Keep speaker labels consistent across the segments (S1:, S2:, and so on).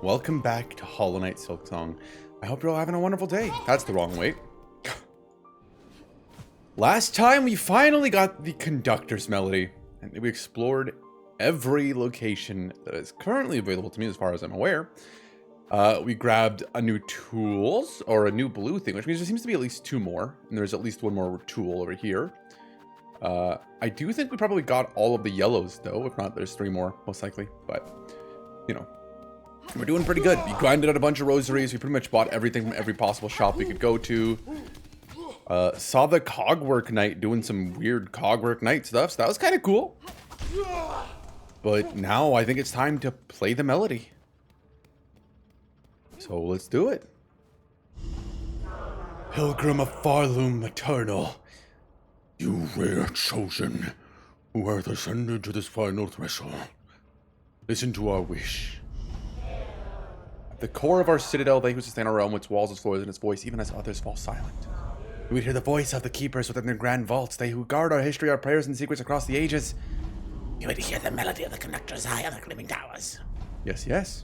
S1: Welcome back to Hollow Knight Silksong. I hope you're all having a wonderful day. That's the wrong way. Last time we finally got the conductor's melody, and we explored every location that is currently available to me as far as I'm aware. We grabbed a new tools, or a new blue thing, which means there seems to be at least two more, and there's at least one more tool over here. I do think we probably got all of the yellows though. If not, there's three more, most likely, but you know. We're doing pretty good. We grinded out a bunch of rosaries. We pretty much bought everything from every possible shop we could go to. Saw the Cogwork Knight doing some weird Cogwork Knight stuff, so that was kind of cool. But now I think it's time to play the melody. So let's do it. Pilgrim of Farloom Eternal, you rare chosen, who are ascended to this final threshold, listen to our wish. At the core of our citadel, they who sustain our realm, its walls, its floors, and its voice, even as others fall silent. We would hear the voice of the keepers within their grand vaults, they who guard our history, our prayers, and secrets across the ages. You would hear the melody of the conductors high on the gleaming towers. Yes, yes.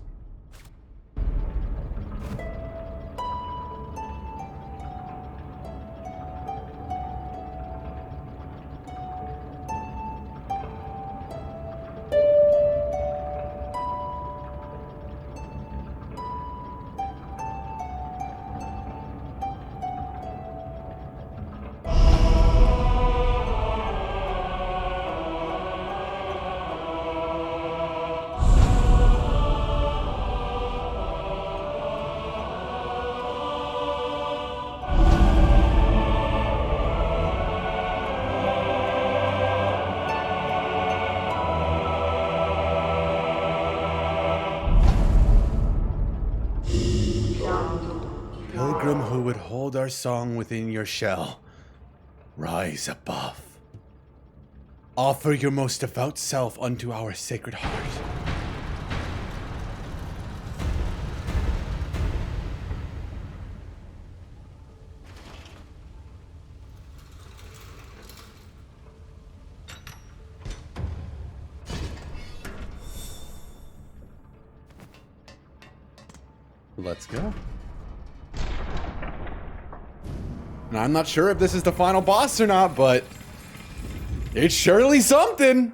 S1: Pilgrim who would hold our song within your shell, rise above. Offer your most devout self unto our sacred heart. Let's go. And I'm not sure if this is the final boss or not, but it's surely something.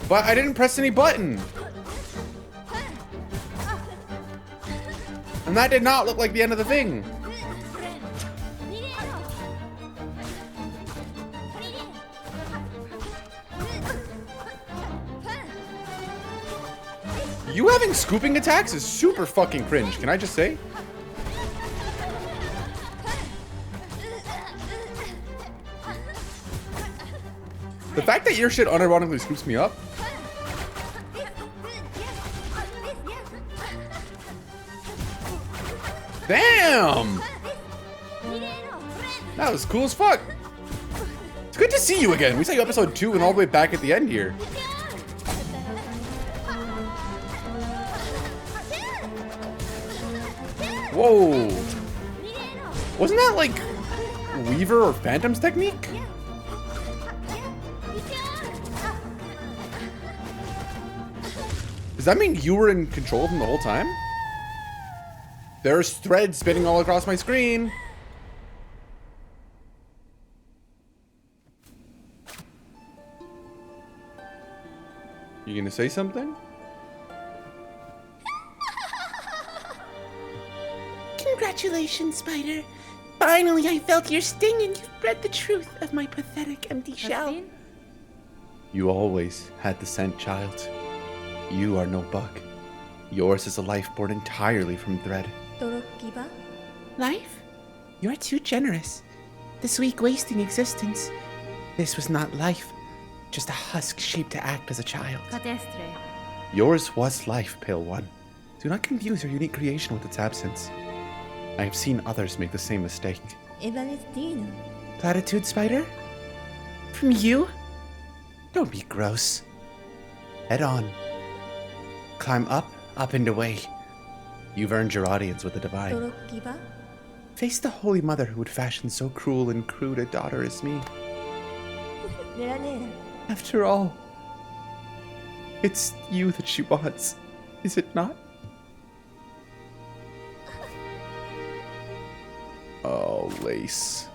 S1: But I didn't press any button. And that did not look like the end of the thing. You having scooping attacks is super fucking cringe, can I just say? The fact that your shit unironically scoops me up. Damn! That was cool as fuck. It's good to see you again. We saw you episode 2 and all the way back at the end here. Whoa. Wasn't that like Weaver or Phantom's technique? Does that mean you were in control of him the whole time? There's threads spinning all across my screen. You gonna say something?
S2: Congratulations, Spider. Finally, I felt your sting and you've bred the truth of my pathetic empty shell.
S1: You always had the scent, child. You are no bug. Yours is a life born entirely from thread.
S2: Life? You're too generous. This weak, wasting existence, This was not life, just a husk shaped to act as a child.
S3: Cadestre.
S1: Yours was life, Pale One. Do not confuse your unique creation with its absence. I have seen others make the same mistake.
S3: Evalestino.
S2: Platitude, Spider? From you? Don't be gross. Head on. Climb up and away. You've earned your audience with the divine.
S3: Torokiba.
S2: Face the Holy Mother who would fashion so cruel and crude a daughter as me.
S3: Nera nera.
S2: After all, it's you that she wants, is it not?
S1: Oh, Lace.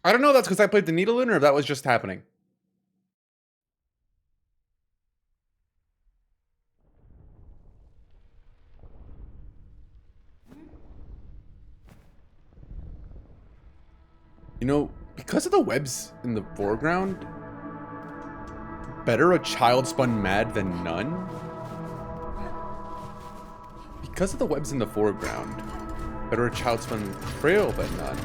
S1: I don't know if that's because I played the needle in or if that was just happening. You know, because of the webs in the foreground, better a child spun mad than none? Because of the webs in the foreground, better a child spun frail than none.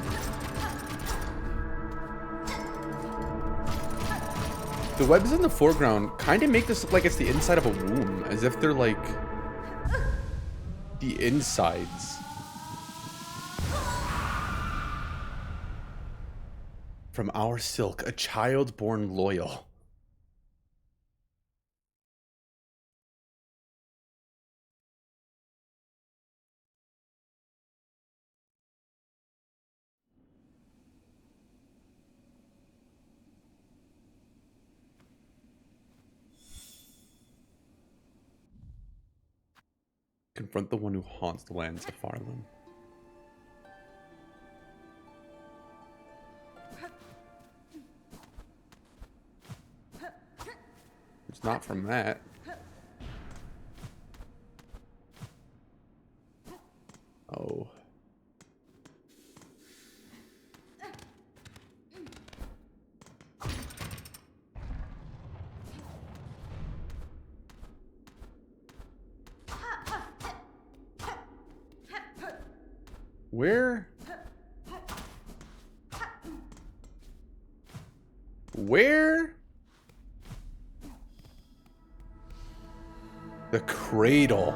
S1: The webs in the foreground kind of make this look like it's the inside of a womb, as if they're like the insides. From our silk, a child born loyal. Confront the one who haunts the lands of Farland. It's not from that. Oh. Where? Where? The cradle.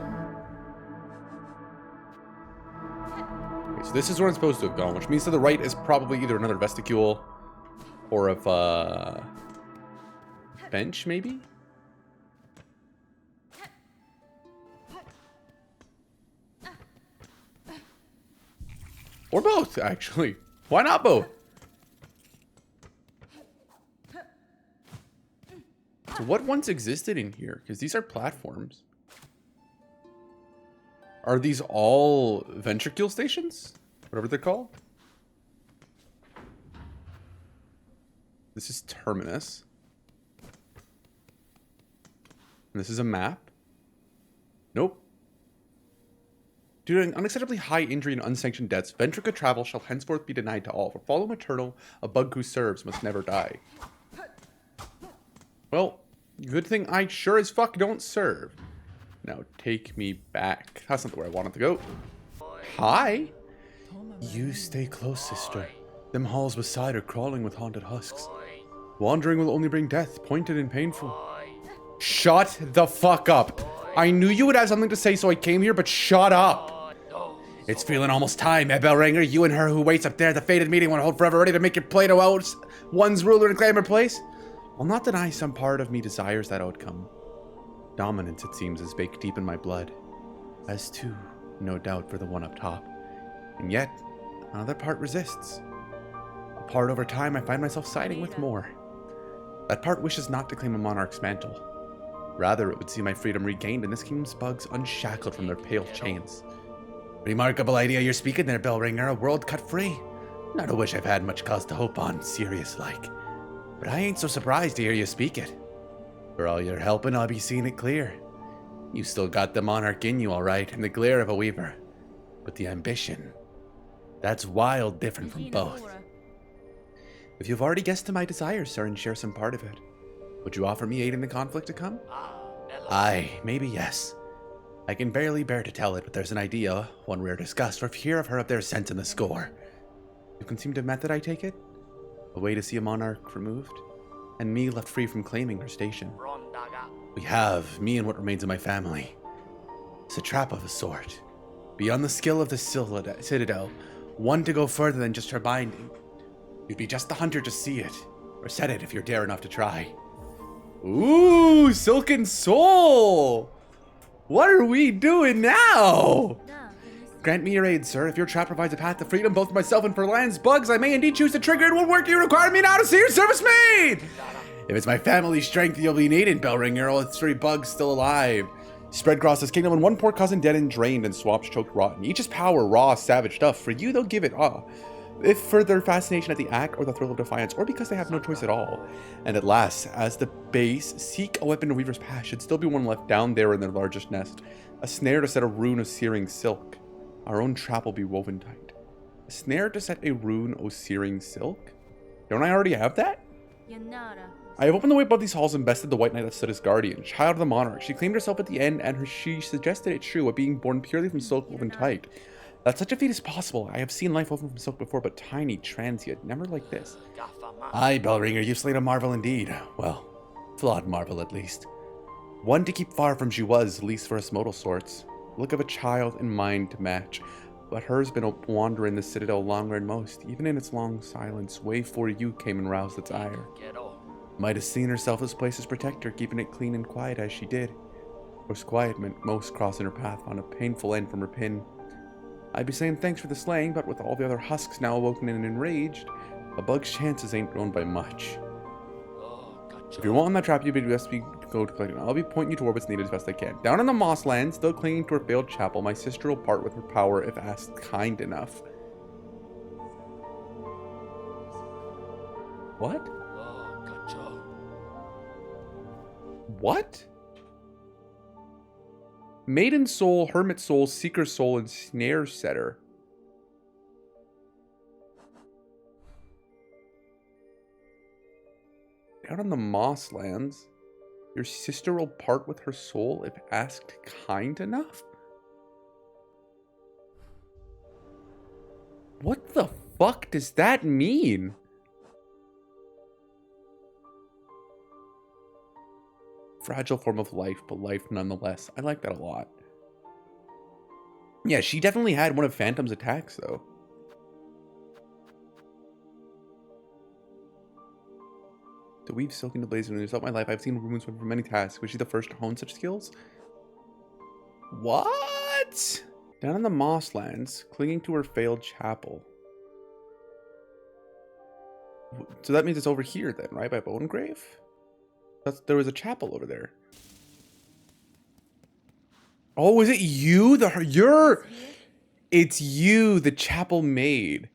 S1: Okay, so this is where I'm supposed to have gone, which means to the right is probably either another vestibule or a bench, maybe? Or both, actually. Why not both? So what once existed in here? Because these are platforms. Are these all ventricule stations? Whatever they're called? This is Terminus. And this is a map. Nope. Due to an unacceptably high injury and unsanctioned deaths, ventricle travel shall henceforth be denied to all. For follow maternal, a bug who serves must never die. Well, good thing I sure as fuck don't serve. Now take me back. That's not where I wanted to go. Hi. You stay close, sister. Them halls beside are crawling with haunted husks. Wandering will only bring death, pointed and painful. Shut the fuck up. I knew you would have something to say, so I came here, but shut up. It's feeling almost time, eh, bell ringer? You and her who waits up there, the fated meeting won't hold forever, ready to make your play to out one's ruler and claim her place. I'll not deny some part of me desires that outcome. Dominance, it seems, is baked deep in my blood. As too, no doubt, for the one up top. And yet, another part resists. A part over time I find myself siding with more. That part wishes not to claim a monarch's mantle. Rather, it would see my freedom regained and this kingdom's bugs unshackled from their pale chains. Remarkable idea you're speaking there, bell ringer. A world cut free. Not a wish I've had much cause to hope on, serious like. But I ain't so surprised to hear you speak it. For all your helping, I'll be seeing it clear.
S2: You still got the monarch in you, all right, and the glare of a weaver. But the ambition, that's wild different from both. If you've already guessed to my desires, sir, and share some part of it, would you offer me aid in the conflict to come? Aye, maybe yes. I can barely bear to tell it, but there's an idea, one rare disgust, or fear of her up there sent in the score. You can seem to have method, I take it? A way to see a monarch removed, and me left free from claiming her station. We have, me and what remains of my family. It's a trap of a sort. Beyond the skill of the citadel, one to go further than just her binding. You'd be just the hunter to see it, or set it if you're dare enough to try. Ooh, Silken Soul! What are we doing now? Grant me your aid, sir. If your trap provides a path to freedom both for myself and for land's bugs, I may indeed choose to trigger it. What work you require me now to see your service made? If it's my family's strength you'll be needing, Bellringer, all its 3 bugs still alive. Spread across this kingdom and one poor cousin dead and drained and swamps choked rotten. Each is power, raw, savage stuff. For you, they'll give it if for their fascination at the act or the thrill of defiance, or because they have no choice at all. And at last, as the base, seek a weapon to weaver's path. Should still be one left down there in their largest nest. A snare to set a rune of searing silk. Our own trap will be woven tight. A snare to set a rune of searing silk? Don't I already have that? I have opened the way above these halls and bested the white knight that stood as guardian, child of the monarch. She claimed herself at the end, and she suggested it true, of being born purely from silk woven tight. That such a feat is possible. I have seen life woven from silk before, but tiny, transient, never like this. Aye, Bellringer, you've slayed a marvel indeed. Well, flawed marvel at least. One to keep far from she was, least for us mortal sorts. Look of a child and mind to match. But hers been a wanderer in the citadel longer than most. Even in its long silence, way for you came and roused its ire. Might have seen herself this place's protector, keeping it clean and quiet as she did. Course quiet meant most crossing her path on a painful end from her pin. I'd be saying thanks for the slaying, but with all the other husks now awoken and enraged, a bug's chances ain't grown by much. If you're wanting that trap, you best be go to collect it. I'll be pointing you toward what's needed as best I can. Down in the Mossland, still clinging to her failed chapel, my sister will part with her power if asked kind enough. What? What? Maiden soul, hermit soul, seeker soul, and snare setter. Down on the Mosslands, your sister will part with her soul if asked kind enough? What the fuck does that mean? Fragile form of life, but life nonetheless. I like that a lot. Yeah, she definitely had one of Phantom's attacks, though. To weave silk into blazes and throughout my life, I've seen runes for many tasks. Was she the first to hone such skills? What? Down in the Mosslands, clinging to her failed chapel. So that means it's over here then, right? By Bonegrave? There was a chapel over there. Oh, is it you? It's you, the chapel maid.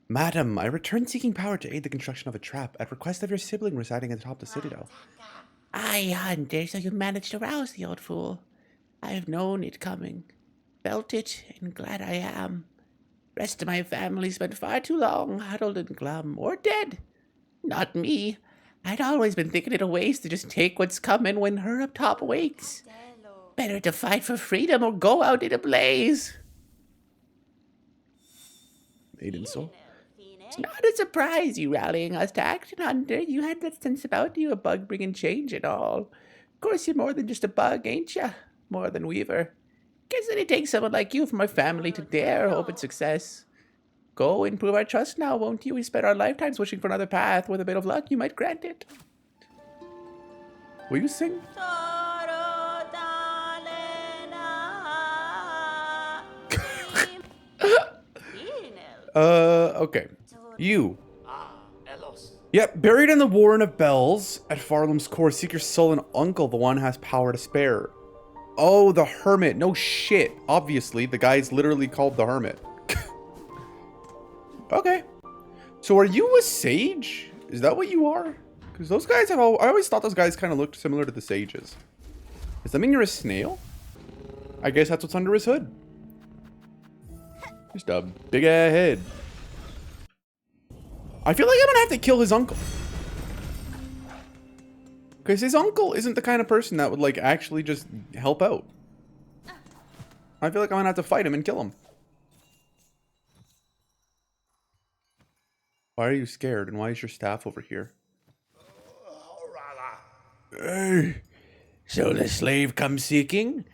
S2: Madam, I returned seeking power to aid the construction of a trap at request of your sibling residing at the top of the citadel. Aye, Hunter, so you managed to rouse the old fool. I have known it coming, felt it, and glad I am. Rest of my family spent far too long huddled and glum, or dead. Not me. I'd always been thinking it a waste to just take what's coming when her up top wakes. Better to fight for freedom or go out in a blaze. Maiden soul. It's not a surprise you rallying us to action, Hunter. You had that sense about you, a bug bringing change and all. Of course, you're more than just a bug, ain't ya? More than Weaver. Guess that it takes someone like you from our family to dare hope in success. Go and prove our trust now, won't you? We spent our lifetimes wishing for another path. With a bit of luck, you might grant it. Will you sing? Okay. You. Yep, buried in the Warren of Bells at Farlam's core, seek your sullen uncle, the one has power to spare. Oh, the Hermit. No shit. Obviously, the guy's literally called the Hermit. Okay. So are you a sage? Is that what you are? Because those guys have I always thought those guys kind of looked similar to the sages. Does that mean you're a snail?
S1: I guess that's what's under his hood. Just a big ass head. I feel like I'm gonna have to kill his uncle. Because his uncle isn't the kind of person that would, like, actually just help out. I feel like I'm gonna have to fight him and kill him. Why are you scared? And why is your staff over here?
S2: So the slave comes seeking?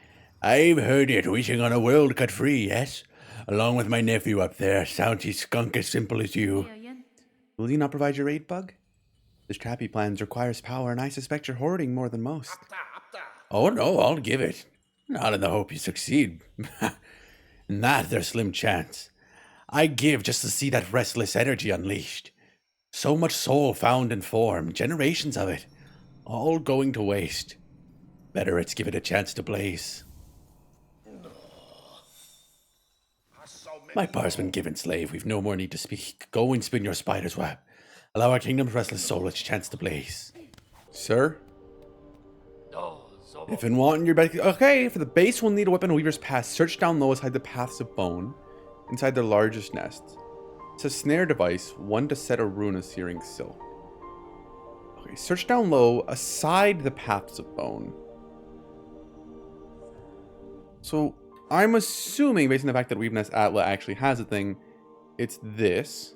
S2: I've heard it, wishing on a world cut free, yes? Along with my nephew up there, sounds he skunk as simple as you.
S1: Will you not provide your aid, Bug? This trap he plans requires power, and I suspect you're hoarding more than most.
S2: Oh no, I'll give it. Not in the hope you succeed. In that, there's slim chance. I give just to see that restless energy unleashed. So much soul found in form, generations of it, all going to waste. Better it's give it a chance to blaze. My power's been given, slave. We've no more need to speak. Go and spin your spider's web. Allow our kingdom's restless soul its chance to blaze.
S1: Sir? If in wanting your bed... Okay, for the base, we'll need a weapon weaver's pass. Search down low aside the paths of bone. Inside their largest nests. It's a snare device, one to set a rune of searing silk. Okay, search down low aside the paths of bone. So, I'm assuming, based on the fact that Weaveness Atla actually has a thing, it's this.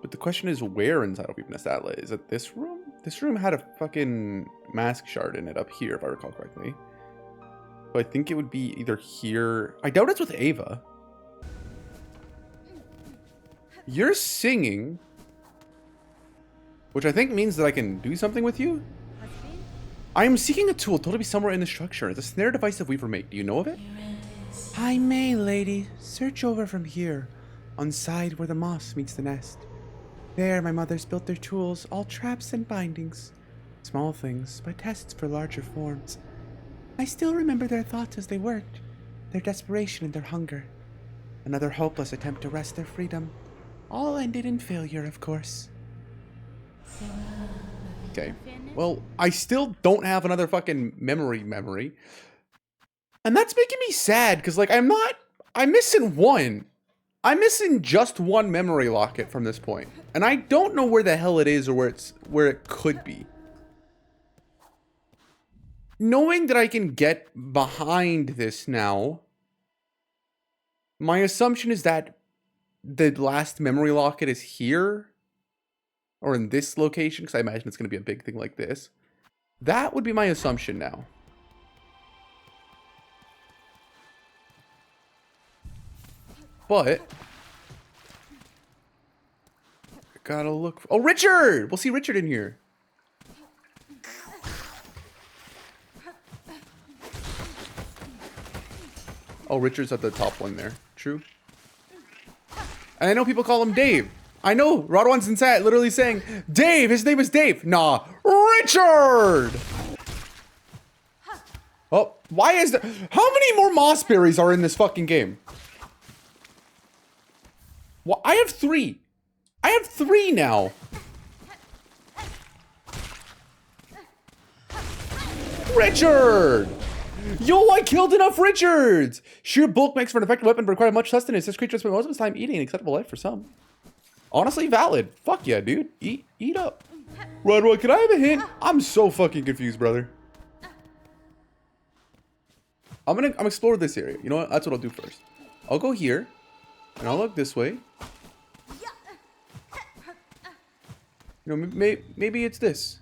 S1: But the question is, where inside of Weaveness Atla? Is it this room? This room had a fucking mask shard in it up here, if I recall correctly. So I think it would be either here. I doubt it's with Ava. You're singing. Which I think means that I can do something with you. I am seeking a tool told to be somewhere in the structure. It's a snare device that we've made. Do you know of it?
S2: I may, lady. Search over from here, on side where the moss meets the nest. There, my mothers built their tools, all traps and bindings. Small things, but tests for larger forms. I still remember their thoughts as they worked, their desperation and their hunger. Another hopeless attempt to wrest their freedom. All ended in failure, of course.
S1: Okay. Well, I still don't have another fucking memory. And that's making me sad, because, like, I'm missing one. I'm missing just one memory locket from this point. And I don't know where the hell it is or where it could be. Knowing that I can get behind this now, my assumption is that the last memory locket is here. Or in this location, because I imagine it's going to be a big thing like this. That would be my assumption now. But I gotta look. Oh, Richard! We'll see Richard in here. Oh, Richard's at the top one there. True. And I know people call him Dave. I know. Rodwan's in chat literally saying, Dave! His name is Dave! Nah. Richard! Oh, why is there... How many more moss berries are in this fucking game? Well, I have 3. I have 3 now. Richard! Yo, I killed enough Richards! Sheer bulk makes for an effective weapon but requires much sustenance. This creature spends most of its time eating an acceptable life for some. Honestly, valid. Fuck yeah, dude. Eat up. Rodwan, can I have a hint? I'm so fucking confused, brother. I'm explore this area. You know what? That's what I'll do first. I'll go here. And I'll look this way. You know, maybe it's this.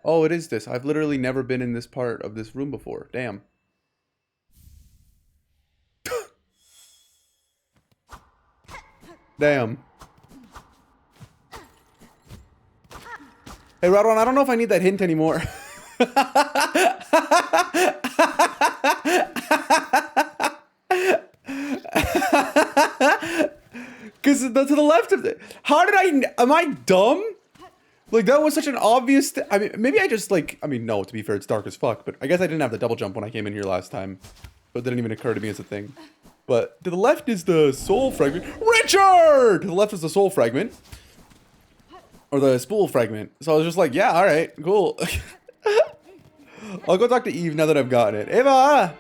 S1: Oh, it is this. I've literally never been in this part of this room before. Damn. Damn. Hey, Rodwan, I don't know if I need that hint anymore. Because to the left of it. How did am I dumb? Like, that was such an obvious I mean, maybe I just, like, I mean, no, to be fair, it's dark as fuck, but I guess I didn't have the double jump when I came in here last time. So it didn't even occur to me as a thing. But to the left is the soul fragment. Richard! To the left is the soul fragment. Or the spool fragment. So I was just like, yeah, alright, cool. I'll go talk to Eve now that I've gotten it. Eva!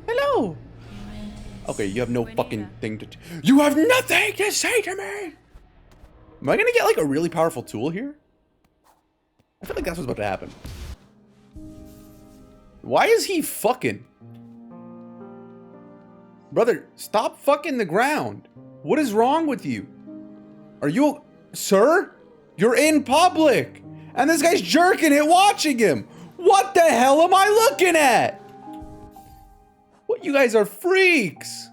S1: Hello! Okay, you have no fucking thing to... You have nothing to say to me! Am I gonna get, like, a really powerful tool here? I feel like that's what's about to happen. Why is he fucking? Brother, stop fucking the ground. What is wrong with you? Are you... Sir? You're in public! And this guy's jerking it watching him! What the hell am I looking at? What, you guys are freaks!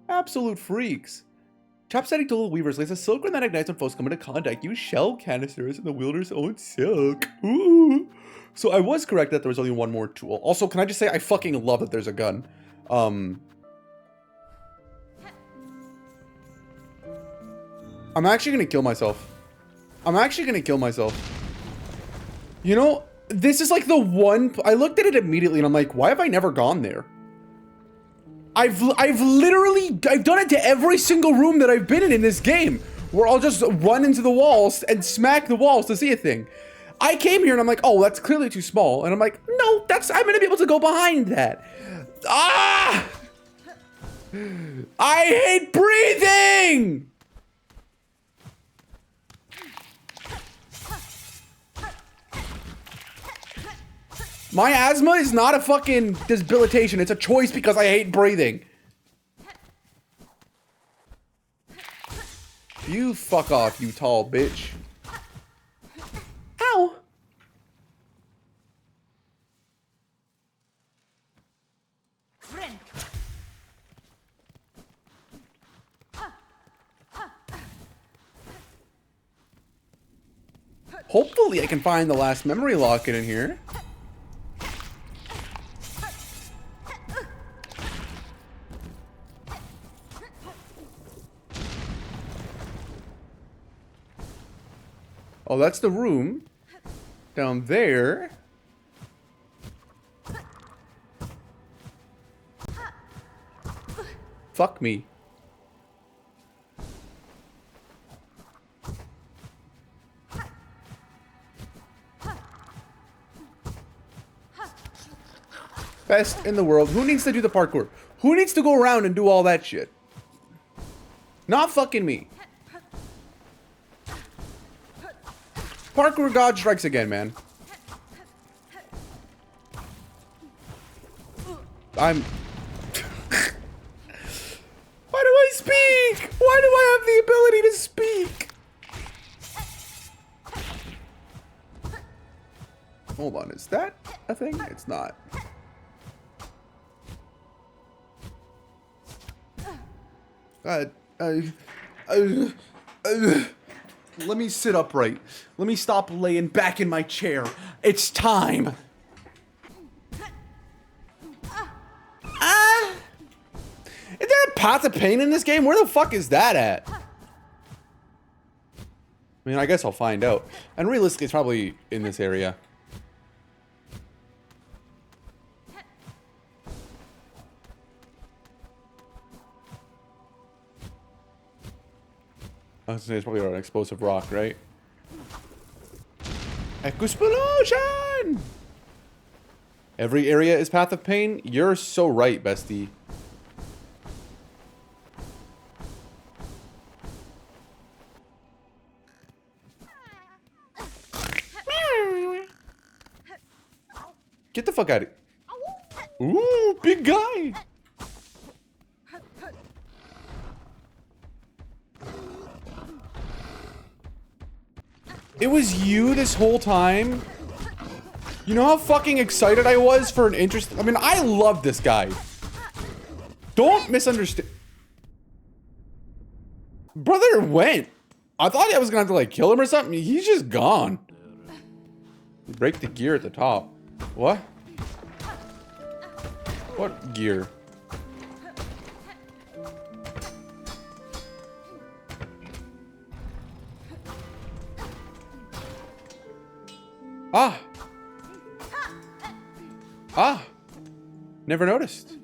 S1: Absolute freaks. Chop setting to little weavers lays a silk that ignites when foes come into contact. Use shell canisters and the wielder's own silk. Ooh. So I was correct that there was only one more tool. Also, can I just say I fucking love that there's a gun. I'm actually gonna kill myself. I'm actually gonna kill myself. You know, this is like the one... I looked at it immediately and I'm like, why have I never gone there? I've literally done it to every single room that I've been in this game, where I'll just run into the walls and smack the walls to see a thing. I came here and I'm like, oh, that's clearly too small. And I'm like, no, I'm gonna be able to go behind that. Ah! I hate breathing! My asthma is not a fucking debilitation. It's a choice because I hate breathing. You fuck off, you tall bitch. Ow. Hopefully I can find the last memory locket in here. Oh, that's the room. Down there. Fuck me. Best in the world. Who needs to do the parkour? Who needs to go around and do all that shit? Not fucking me. Parkour God strikes again, man. I'm... Why do I speak? Why do I have the ability to speak? Hold on, is that a thing? It's not. Let me sit upright. Let me stop laying back in my chair. It's time. Is there a path of pain in this game? Where the fuck is that at? I mean, I guess I'll find out. And realistically, it's probably in this area. I was gonna say it's probably an explosive rock, right? Explosion! Every area is path of pain? You're so right, bestie. Get the fuck out of here. Ooh, big guy! It was you this whole time? You know how fucking excited I was for an interest? I mean, I love this guy. Don't misunderstand. Brother went. I thought I was gonna have to like kill him or something. He's just gone. Break the gear at the top. What? What gear? Ah! Ah! Never noticed.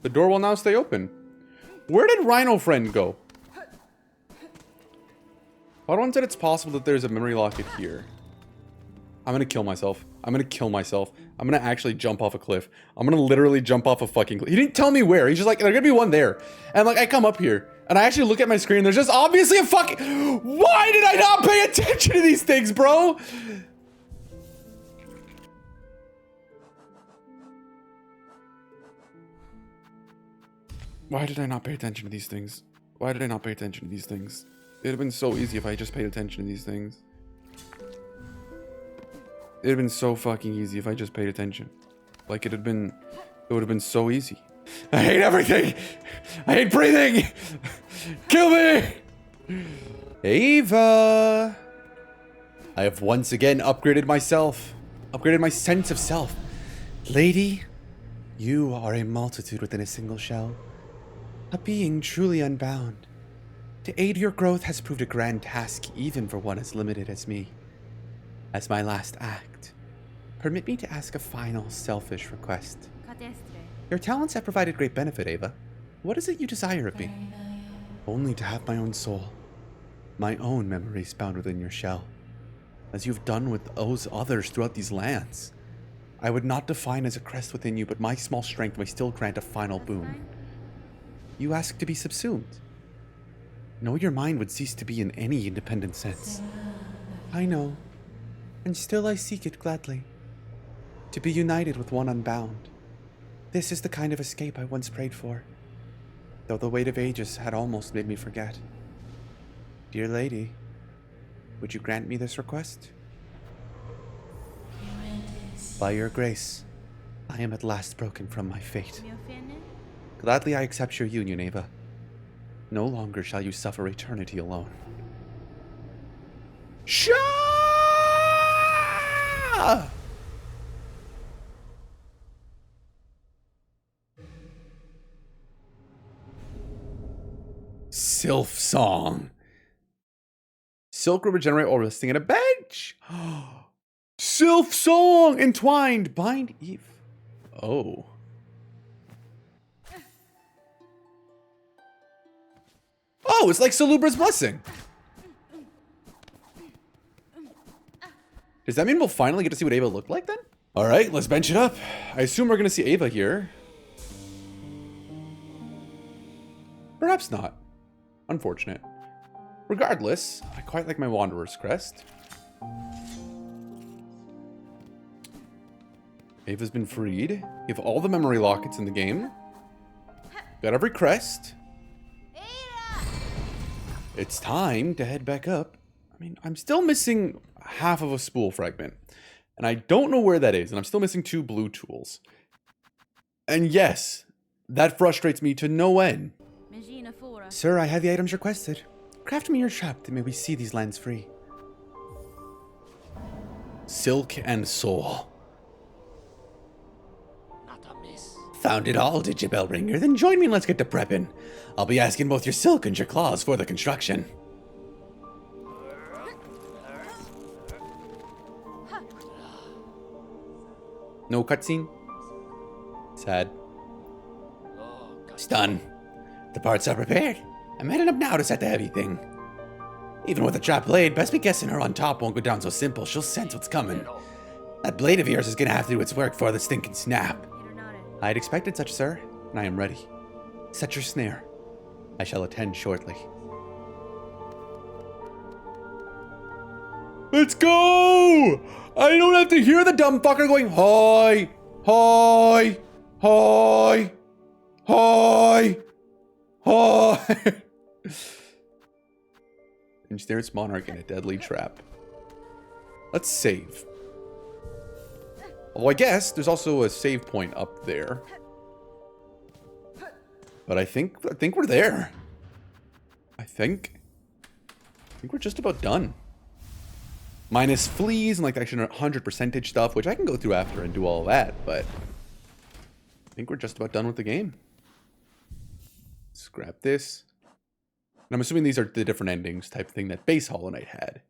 S1: The door will now stay open. Where did Rhino Friend go? One said it's possible that there's a memory locket here. I'm gonna kill myself. I'm gonna kill myself. I'm gonna actually jump off a cliff. I'm gonna literally jump off a fucking cliff. He didn't tell me where. He's just like, there's gonna be one there. And like, I come up here and I actually look at my screen. There's just obviously a fucking... Why did I not pay attention to these things, bro? Why did I not pay attention to these things? Why did I not pay attention to these things? It'd have been so easy if I just paid attention to these things. It'd have been so fucking easy if I just paid attention. Like it would have been so easy. I hate everything. I hate breathing. Kill me. Ava. I have once again upgraded myself. Upgraded my sense of self.
S2: Lady, you are a multitude within a single shell. A being truly unbound. To aid your growth has proved a grand task even for one as limited as me. As my last act, permit me to ask a final selfish request. Your talents have provided great benefit, Ava. What is it you desire of me? Only to have my own soul. My own memories bound within your shell. As you've done with those others throughout these lands. I would not define as a crest within you, but my small strength may still grant a final boon. You ask to be subsumed. No, your mind would cease to be in any independent sense. I know, and still I seek it gladly. To be united with one unbound. This is the kind of escape I once prayed for, though the weight of ages had almost made me forget. Dear lady, would you grant me this request? By your grace, I am at last broken from my fate. Gladly I accept your union, Ava. No longer shall you suffer eternity alone.
S1: Shah! Silksong. Silk will regenerate while resting at a bench. Silksong! Entwined. Bind Eve. Oh. Oh, it's like Salubra's Blessing. Does that mean we'll finally get to see what Ava looked like then? All right, let's bench it up. I assume we're going to see Ava here. Perhaps not. Unfortunate. Regardless, I quite like my Wanderer's Crest. Ava's been freed. We have all the memory lockets in the game. Got every crest. It's time to head back up. I mean, I'm still missing half of a spool fragment. And I don't know where that is. And I'm still missing 2 blue tools. And yes, that frustrates me to no end.
S2: Sir, I have the items requested. Craft me your shop that may we see these lands free.
S1: Silk and soul.
S2: Found it all, did you, Bellringer? Then join me and let's get to prepping. I'll be asking both your silk and your claws for the construction.
S1: No cutscene? Sad.
S2: It's done. The parts are prepared. I'm heading up now to set the heavy thing. Even with a trap blade, best be guessing her on top won't go down so simple. She'll sense what's coming. That blade of yours is gonna have to do its work for the stinking snap. I had expected such, sir, and I am ready. Set your snare. I shall attend shortly.
S1: Let's go! I don't have to hear the dumb fucker going, hi, hi, hi, hi, hi. Ensnares Monarch in a deadly trap. Let's save. Although I guess there's also a save point up there. But I think we're there. I think we're just about done. Minus fleas and like actually 100% stuff, which I can go through after and do all of that, but I think we're just about done with the game. Scrap this. And I'm assuming these are the different endings type thing that base Hollow Knight had.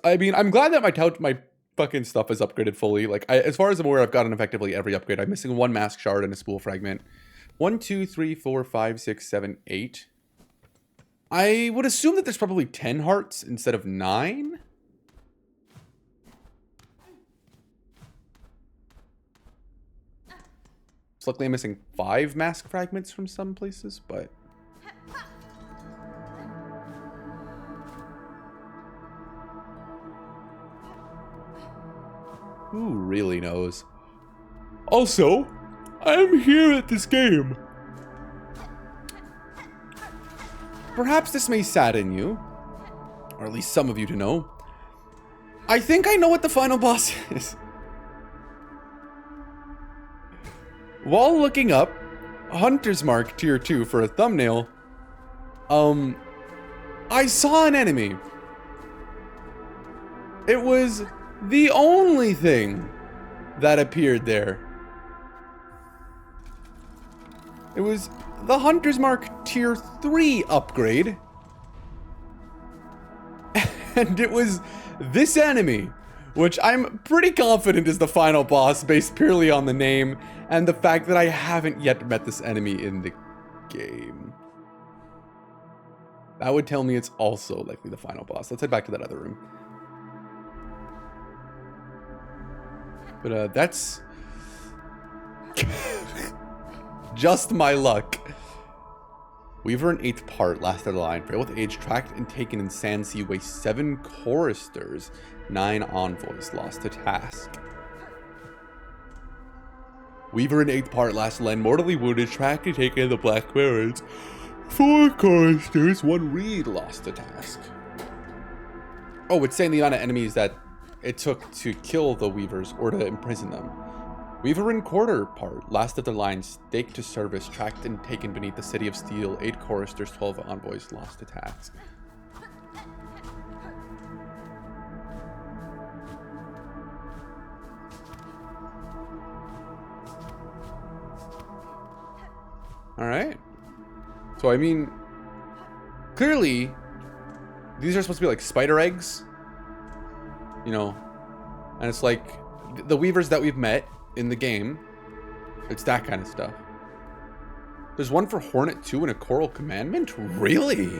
S1: I mean, I'm glad that my fucking stuff is upgraded fully. Like, as far as I'm aware, I've gotten effectively every upgrade. I'm missing 1 mask shard and a spool fragment. 1, 2, 3, 4, 5, 6, 7, 8. I would assume that there's probably 10 hearts instead of 9. luckily I'm missing 5 mask fragments from some places, but... who really knows? Also, I'm here at this game. Perhaps this may sadden you, or at least some of you to know. I think I know what the final boss is. While looking up Hunter's Mark Tier 2 for a thumbnail, I saw an enemy. It was the only thing that appeared there. It was the Hunter's Mark Tier 3 upgrade. And it was this enemy, which I'm pretty confident is the final boss based purely on the name and the fact that I haven't yet met this enemy in the game. That would tell me it's also likely the final boss. Let's head back to that other room. But that's just my luck. Weaver in 8th part, last of the line. Frail with age, tracked and taken in Sand Sea, waste 7 choristers, 9 envoys lost to task. Weaver in 8th part, last line, mortally wounded, tracked and taken in the Black Barrens, 4 choristers, 1 reed lost to task. Oh, it's saying the amount of enemies that it took to kill the Weavers or to imprison them. Weaver in quarter part, last of the line, staked to service, tracked and taken beneath the city of steel, 8 choristers, 12 envoys lost to task. Alright. So I mean, clearly, these are supposed to be like spider eggs. You know, and it's like the Weavers that we've met in the game, it's that kind of stuff. There's one for Hornet 2 and a Coral Commandment? Really?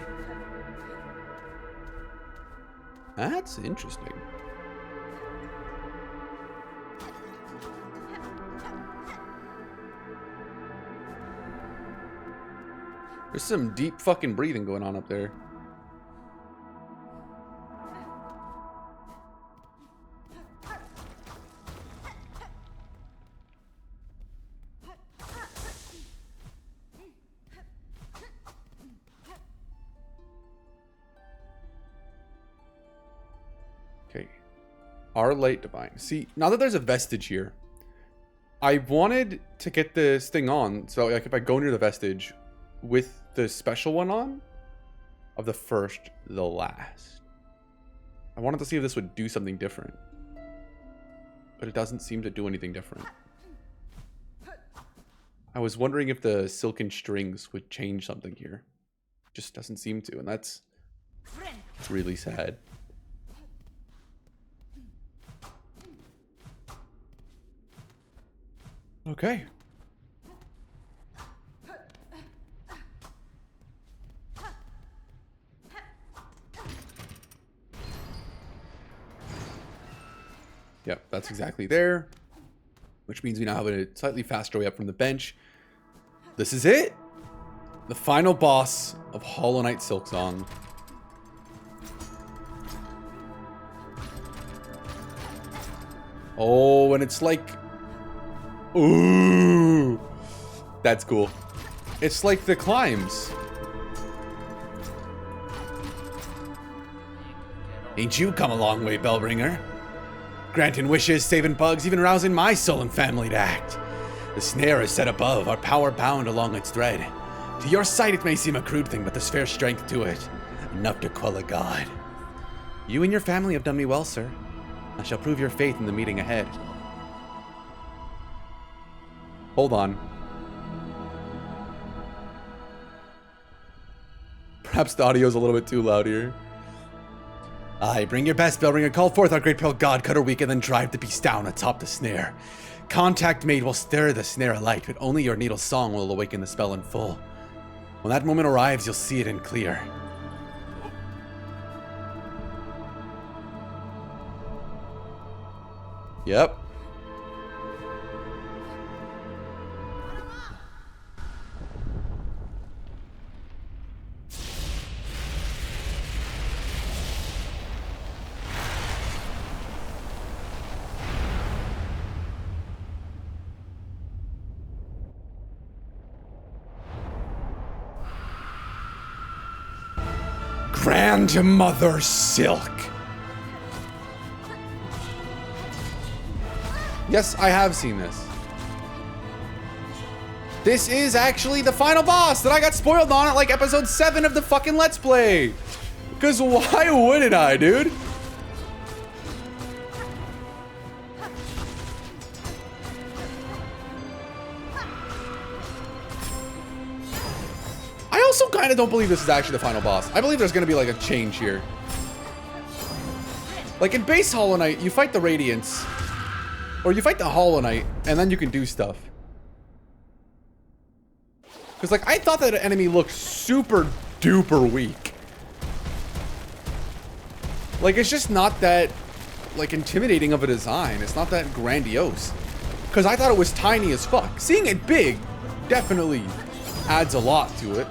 S1: That's interesting. There's some deep fucking breathing going on up there. Okay. Our Light Divine. See, now that there's a vestige here, I wanted to get this thing on. So like if I go near the vestige with the special one on, of the first, the last. I wanted to see if this would do something different. But it doesn't seem to do anything different. I was wondering if the silken strings would change something here. Just doesn't seem to, and that's really sad. Okay. Yep, that's exactly there. Which means we now have a slightly faster way up from the bench. This is it! The final boss of Hollow Knight Silksong. Oh, and it's like... ooh! That's cool. It's like the climbs. Ain't you come a long way, Bellbringer? Granting wishes, saving bugs, even rousing my soul and family to act. The snare is set above, our power bound along its thread. To your sight it may seem a crude thing, but there's fair strength to it. Enough to quell a god. You and your family have done me well, sir. I shall prove your faith in the meeting ahead. Hold on. Perhaps the audio's a little bit too loud here. Aye, bring your best, Bellringer. Call forth our great pale god, cut her weak, and then drive the beast down atop the snare. Contact made will stir the snare alight, but only your needle's song will awaken the spell in full. When that moment arrives, you'll see it in clear. Yep. Grandmother Silk. Yes, I have seen this. This is actually the final boss that I got spoiled on at like episode 7 of the fucking Let's Play. Because why wouldn't I, dude? I also kind of don't believe this is actually the final boss. I believe there's going to be like a change here. Like in base Hollow Knight, you fight the Radiance. Or you fight the Hollow Knight, and then you can do stuff. Because, like, I thought that enemy looked super duper weak. Like, it's just not that, like, intimidating of a design. It's not that grandiose. Because I thought it was tiny as fuck. Seeing it big definitely adds a lot to it.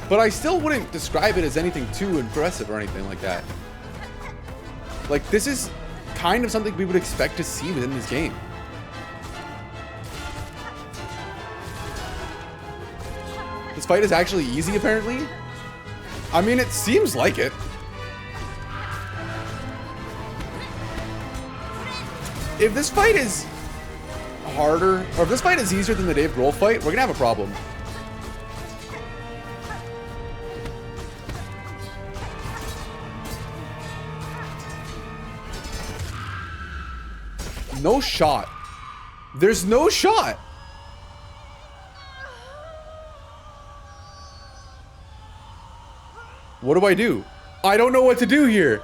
S1: But I still wouldn't describe it as anything too impressive or anything like that. Like, this is kind of something we would expect to see within this game. This fight is actually easy, apparently. I mean, it seems like it. If this fight is harder, or if this fight is easier than the Dave Grohl fight, we're gonna have a problem. No shot. There's no shot. What do I do? I don't know what to do here.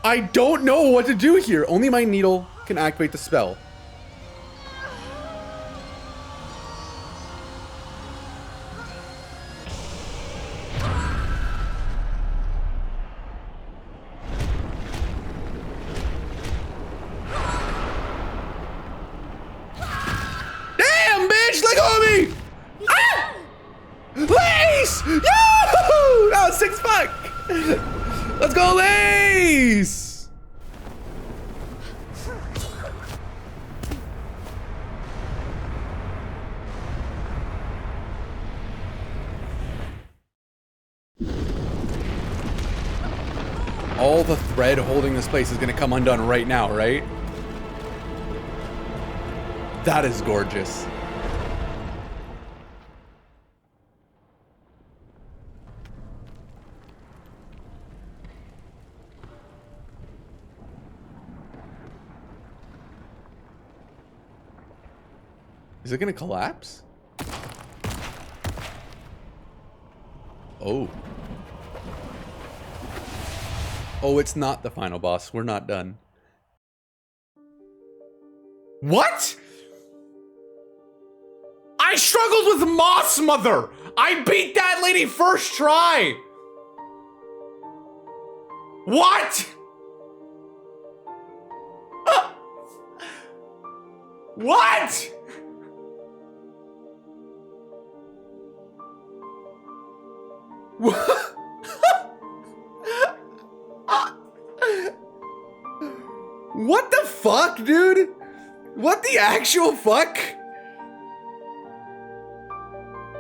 S1: I don't know what to do here. Only my needle can activate the spell. Damn, bitch! Let go of me! Ah! Lace! Yo! That was 6 fuck! Let's go, Lace! All the thread holding this place is gonna come undone right now, right? That is gorgeous. Is it gonna collapse? Oh. Oh, it's not the final boss. We're not done. What? I struggled with Moss Mother. I beat that lady first try. What? What? What? What the fuck, dude? What the actual fuck?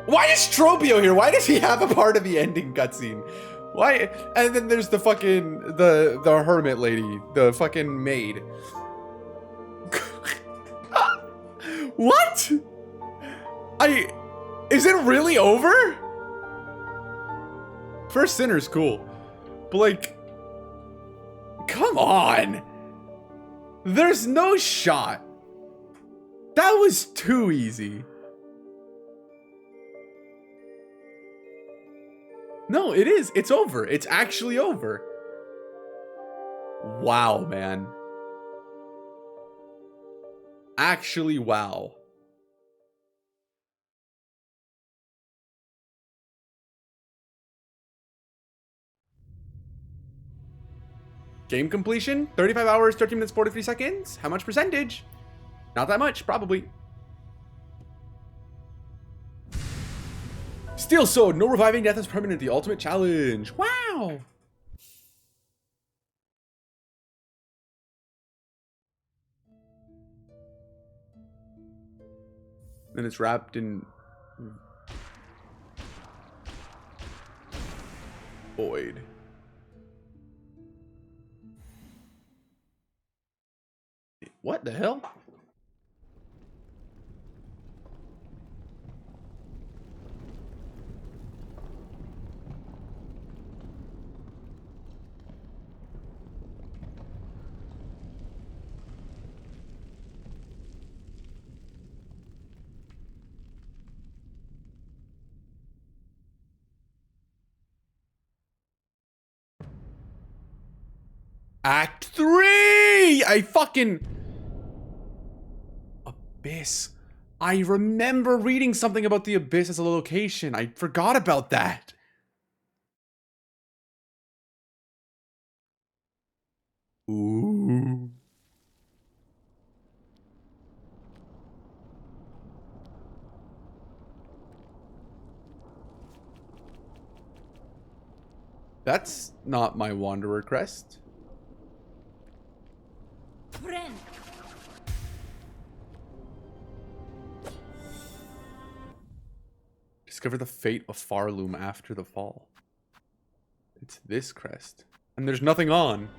S1: Why is Tropio here? Why does he have a part of the ending cutscene? Why? And then there's the fucking the hermit lady, the fucking maid. What? Is it really over? First Sinner's cool, but like, come on. There's no shot. That was too easy. No, it is. It's over. It's actually over. Wow, man. Actually, wow. Game completion, 35 hours, 13 minutes, 43 seconds. How much percentage? Not that much, probably. Steel Sword, no reviving, death is permanent, the ultimate challenge. Wow. Then it's wrapped in... void. What the hell? Act 3! I fucking... Abyss. I remember reading something about the Abyss as a location. I forgot about that. Ooh. That's not my Wanderer crest.
S3: Friend.
S1: Discover the fate of Farloom after the fall. It's this crest. And there's nothing on.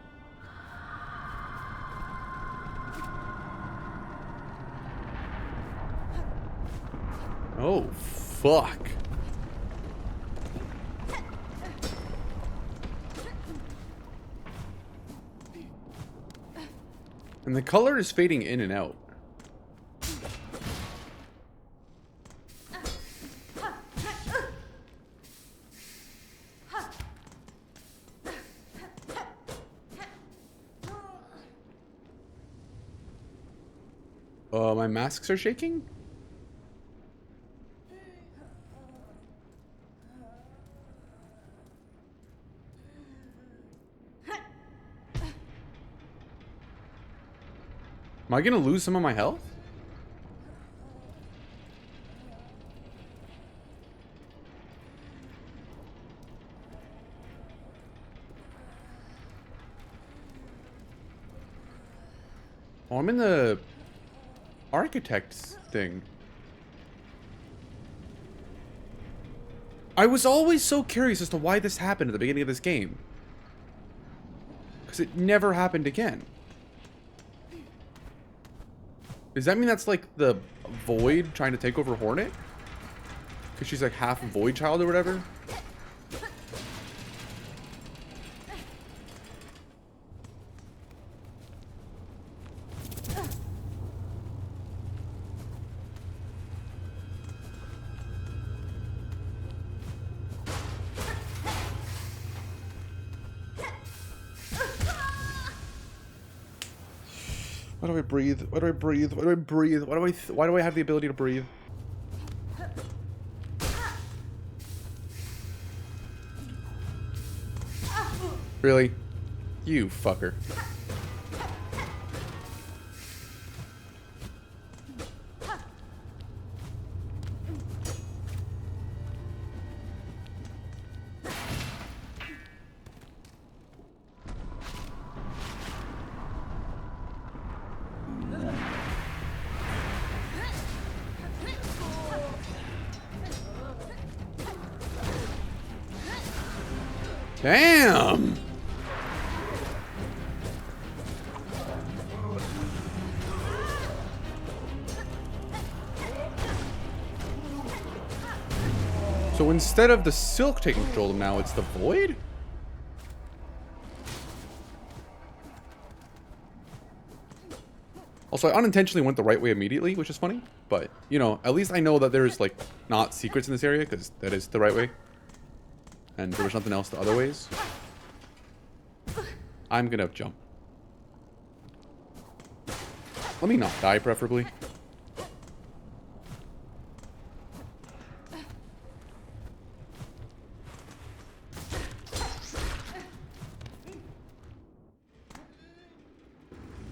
S1: Oh, fuck. And the color is fading in and out. My masks are shaking? Am I gonna lose some of my health? Oh, I'm in the architect's thing. I was always so curious as to why this happened at the beginning of this game. Because it never happened again. Does that mean that's like the Void trying to take over Hornet? Because she's like half Void Child or whatever? Why do I breathe? Why do I breathe? Why do I breathe? Why do I have the ability to breathe? Really? You fucker. Damn! So instead of the Silk taking control of them now, it's the Void? Also, I unintentionally went the right way immediately, which is funny. But, you know, at least I know that there's, like, not secrets in this area, because that is the right way. And there was nothing else the other ways. I'm gonna jump. Let me not die, preferably.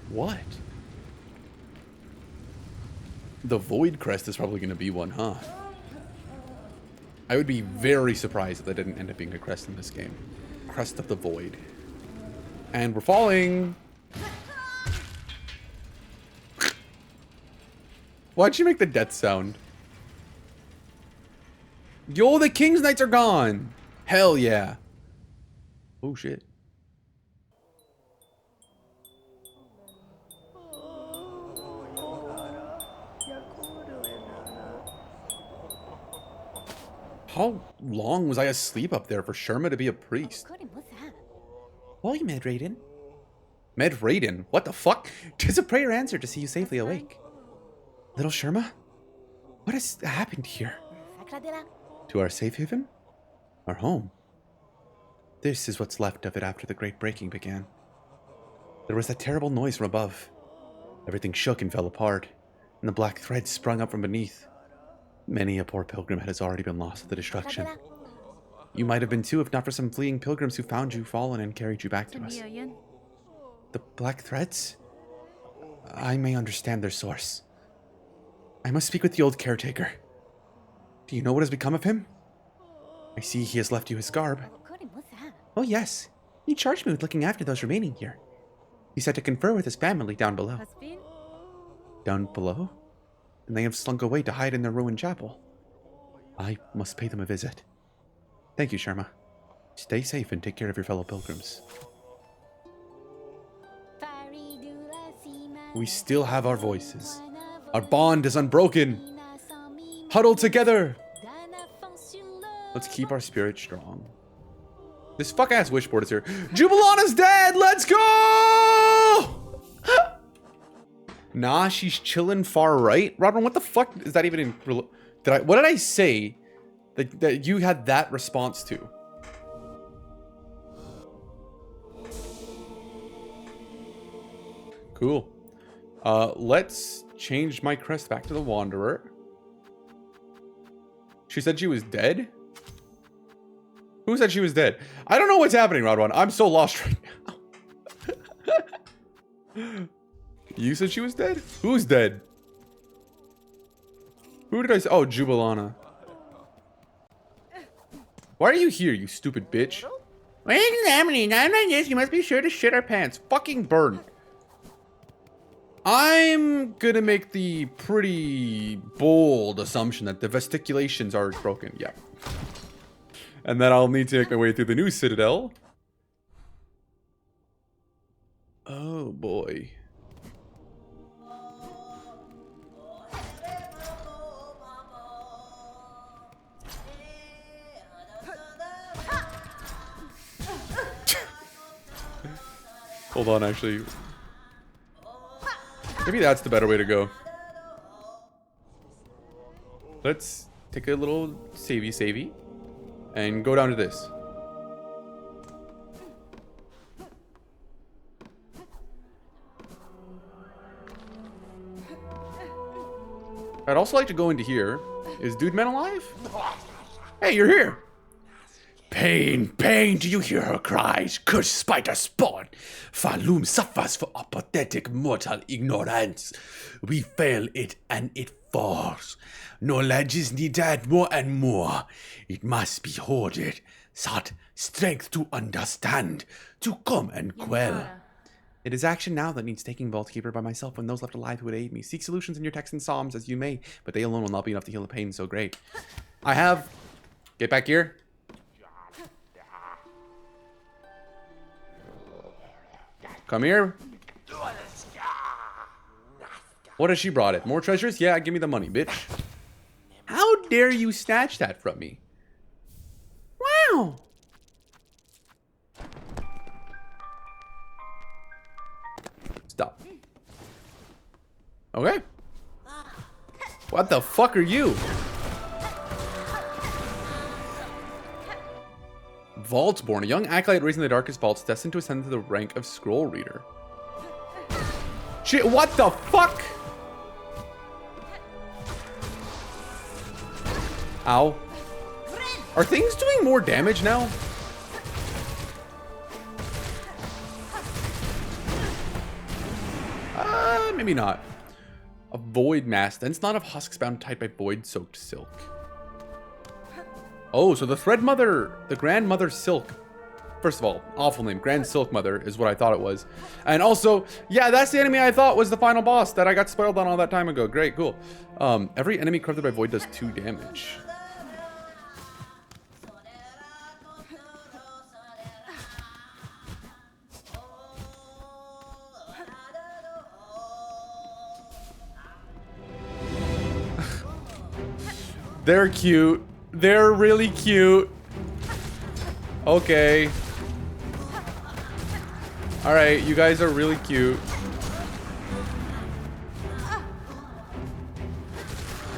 S1: What? The Void Crest is probably gonna be one, huh? I would be very surprised if that didn't end up being a crest in this game. Crest of the Void. And we're falling. Why'd she make the death sound? Yo, the King's Knights are gone. Hell yeah. Oh shit. How long was I asleep up there for Sherma to be a priest?
S2: Oh, you Med Raiden.
S1: Med Raiden? What the fuck?
S2: 'Tis a prayer answered to see you safely awake. Little Sherma, what has happened here?
S1: To our safe haven? Our home?
S2: This is what's left of it after the great breaking began. There was that terrible noise from above. Everything shook and fell apart, and the black thread sprung up from beneath. Many a poor pilgrim has already been lost to the destruction. You might have been too if not for some fleeing pilgrims who found you fallen and carried you back to us. The black threads? I may understand their source. I must speak with the old caretaker. Do you know what has become of him? I see he has left you his garb. Oh yes, he charged me with looking after those remaining here. He said to confer with his family down below. Down below? And they have slunk away to hide in their ruined chapel. I must pay them a visit. Thank you, Sherma. Stay safe and take care of your fellow pilgrims.
S1: We still have our voices. Our bond is unbroken. Huddle together. Let's keep our spirit strong. This fuck-ass wishboard is here. Jubilana's dead! Let's go! Nah, she's chilling far right. Rodman, what the fuck is that even in... What did I say that you had that response to? Cool. Let's change my crest back to the Wanderer. She said she was dead? Who said she was dead? I don't know what's happening, Rodwan. I'm so lost right now. You said she was dead? Who's dead? Who did I say? Oh, Jubilana. Why are you here, you stupid bitch? You must be sure to shit our pants. Fucking burn. I'm gonna make the pretty bold assumption that the vesticulations are broken. Yeah. And then I'll need to make my way through the new citadel. Oh boy. Hold on, actually. Maybe that's the better way to go. Let's take a little savey and go down to this. I'd also like to go into here. Is Dude Man alive? Hey, you're here.
S2: Pain, pain, do you hear her cries? Cursed spider spawn. Falum suffers for a pathetic mortal ignorance. We fail it and it falls. Knowledge is needed more and more. It must be hoarded, sought strength to understand, to come and quell. It is action now that needs taking, Vault Keeper, by myself and those left alive who would aid me. Seek solutions in your texts and psalms as you may, but they alone will not be enough to heal the pain so great. I have... Get back here. Come here. What has she brought it? More treasures? Yeah, give me the money, bitch. How dare you snatch that from me? Wow. Stop. Okay. What the fuck are you? Vaultborn, a young acolyte raised in the darkest vaults, destined to ascend to the rank of scroll reader. Shit, what the fuck? Ow. Are things doing more damage now? Maybe not. A void mask, then not of husks bound tight by void-soaked silk. Oh, so the Thread Mother, the Grandmother Silk. First of all, awful name. Grand Silk Mother is what I thought it was. And also, yeah, that's the enemy I thought was the final boss that I got spoiled on all that time ago. Great, cool. Every enemy corrupted by void does 2 damage.
S1: They're cute. They're really cute. Okay. Alright, you guys are really cute.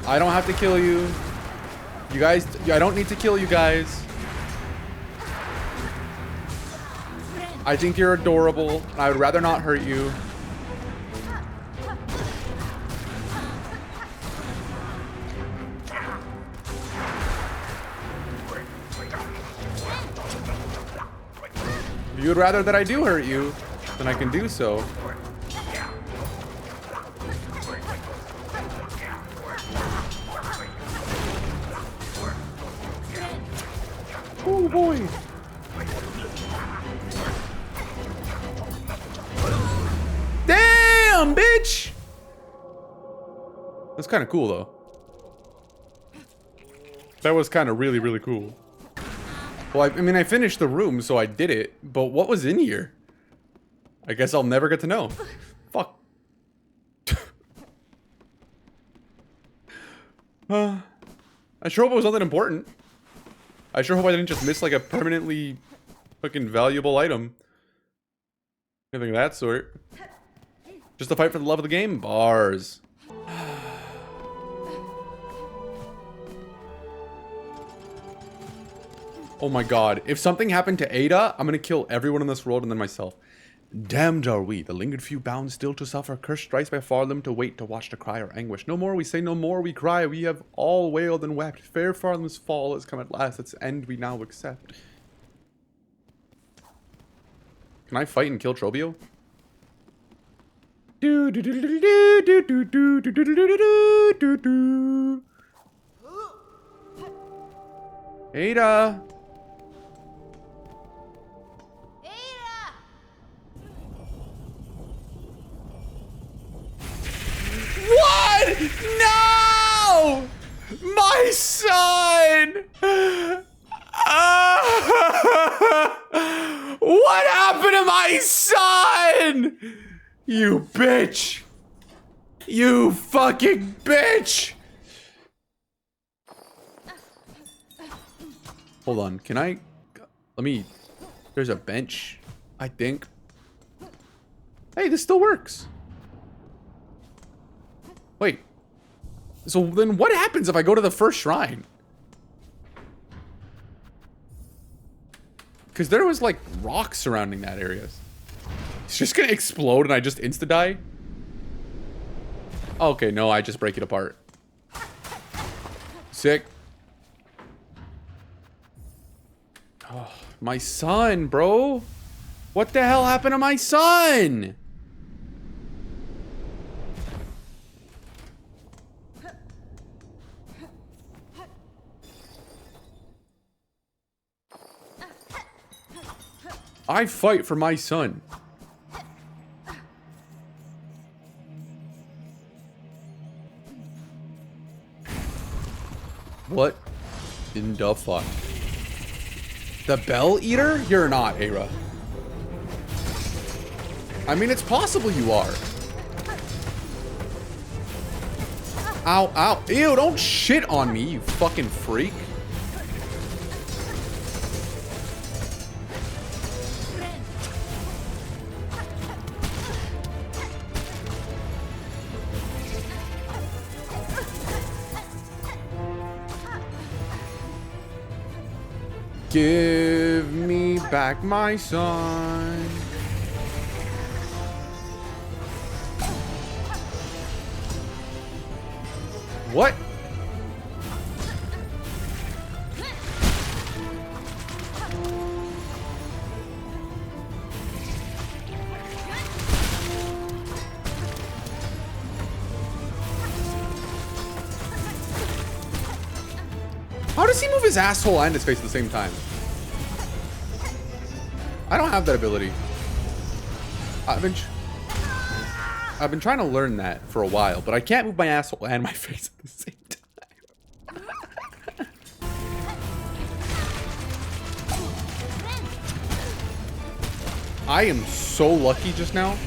S1: I don't have to kill you. You guys, I don't need to kill you guys. I think you're adorable. I would rather not hurt you. If you would rather that I do hurt you, then I can do so. Oh boy. Damn, bitch. That's kind of cool though. That was kind of really, really cool. Well, I mean, I finished the room, so I did it. But what was in here? I guess I'll never get to know. Fuck. I sure hope it was nothing important. I sure hope I didn't just miss like a permanently fucking valuable item. Anything of that sort. Just a fight for the love of the game? Bars. Oh my god. If something happened to Ada, I'm gonna kill everyone in this world and then myself. Damned are we, the lingered few bound still to suffer, cursed thrice by far them to wait, to watch, to cry or anguish. No more we say, no more we cry, we have all wailed and wept. Fair Farland's fall has come at last, its end we now accept. Can I fight and kill Trobio? Ada! What? No! My son! What happened to my son? You bitch! You fucking bitch! Hold on, can I... Let me... There's a bench, I think. Hey, this still works. Wait. So then what happens if I go to the first shrine? Because there was like rocks surrounding that area. It's just gonna explode and I just insta-die? Okay, no, I just break it apart. Sick. Oh, my son, bro. What the hell happened to my son? I fight for my son. What in the fuck? The Bell Eater? You're not, Aira. I mean, it's possible you are. Ow, ow. Ew, don't shit on me, you fucking freak. Give me back my son. What? How does he move his asshole and his face at the same time? I don't have that ability. I've been trying to learn that for a while, but I can't move my asshole and my face at the same time. I am so lucky just now.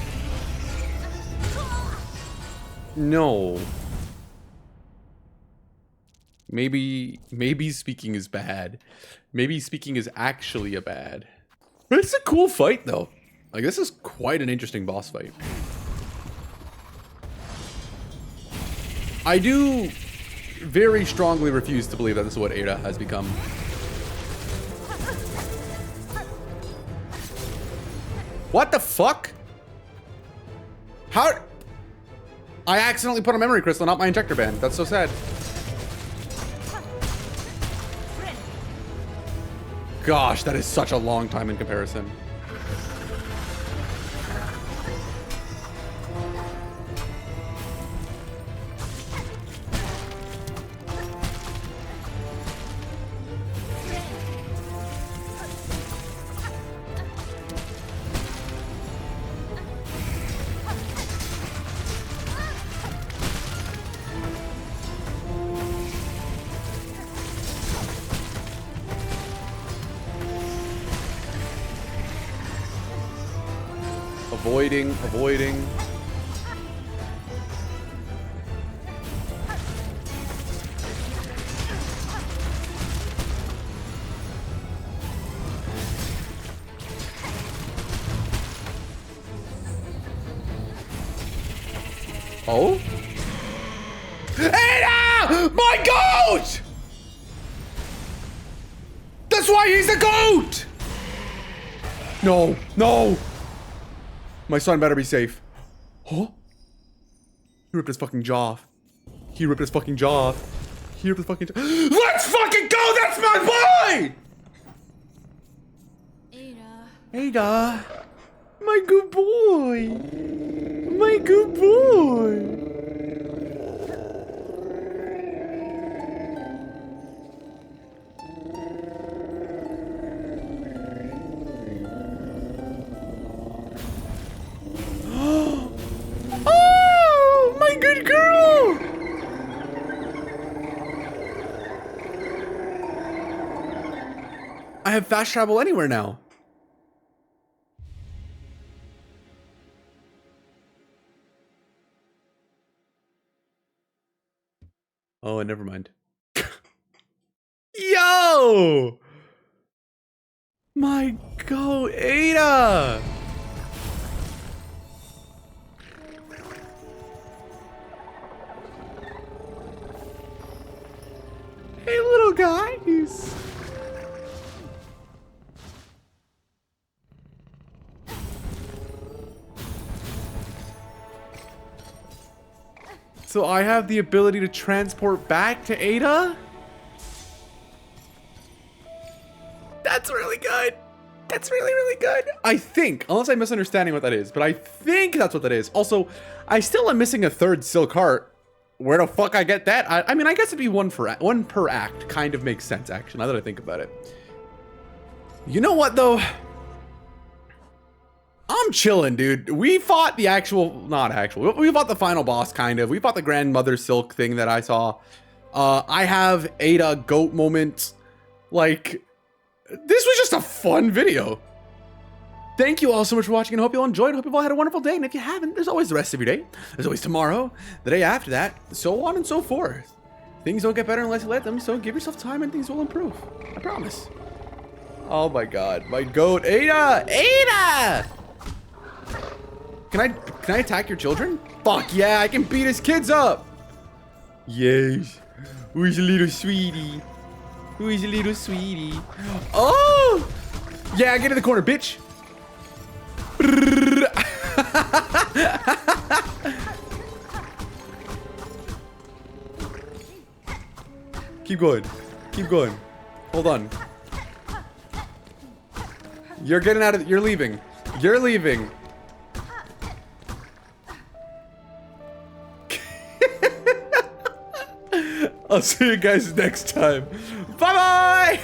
S1: No. Maybe speaking is bad. Maybe speaking is actually a bad. But it's a cool fight though. Like this is quite an interesting boss fight. I do very strongly refuse to believe that this is what Ada has become. What the fuck? How? I accidentally put a memory crystal, not my injector band. That's so sad. Gosh, that is such a long time in comparison. Avoiding. Oh? Ada! My goat! That's why he's a goat! No, no! My son better be safe. Huh? He ripped his fucking jaw off. He ripped his fucking jaw off. He ripped his fucking jaw. Let's fucking go! That's my boy! Ada. My good boy. My good boy. Oh, my good girl. I have fast travel anywhere now. Oh, never mind. Yo! My go, Ada! Hey, little guys! So I have the ability to transport back to Ada? That's really good. That's really, really good. I think, unless I'm misunderstanding what that is, but I think that's what that is. Also, I still am missing a third silk heart. Where the fuck I get that? I mean, I guess it'd be one per act. Kind of makes sense, actually, now that I think about it. You know what, though? I'm chilling, dude. We fought the we fought the final boss, kind of. We fought the grandmother silk thing that I saw. I have Ada goat moment. Like, this was just a fun video. Thank you all so much for watching, and I hope you all enjoyed. Hope you all had a wonderful day. And if you haven't, there's always the rest of your day. There's always tomorrow, the day after that, so on and so forth. Things don't get better unless you let them, so give yourself time and things will improve. I promise. Oh my god, my goat, Ada! Ada! Can I attack your children? Fuck yeah, I can beat his kids up! Yes. Who's a little sweetie? Who's a little sweetie? Oh! Yeah, get in the corner, bitch! Keep going. Keep going. Hold on. You're getting out of... You're leaving. You're leaving. I'll see you guys next time. Bye-bye!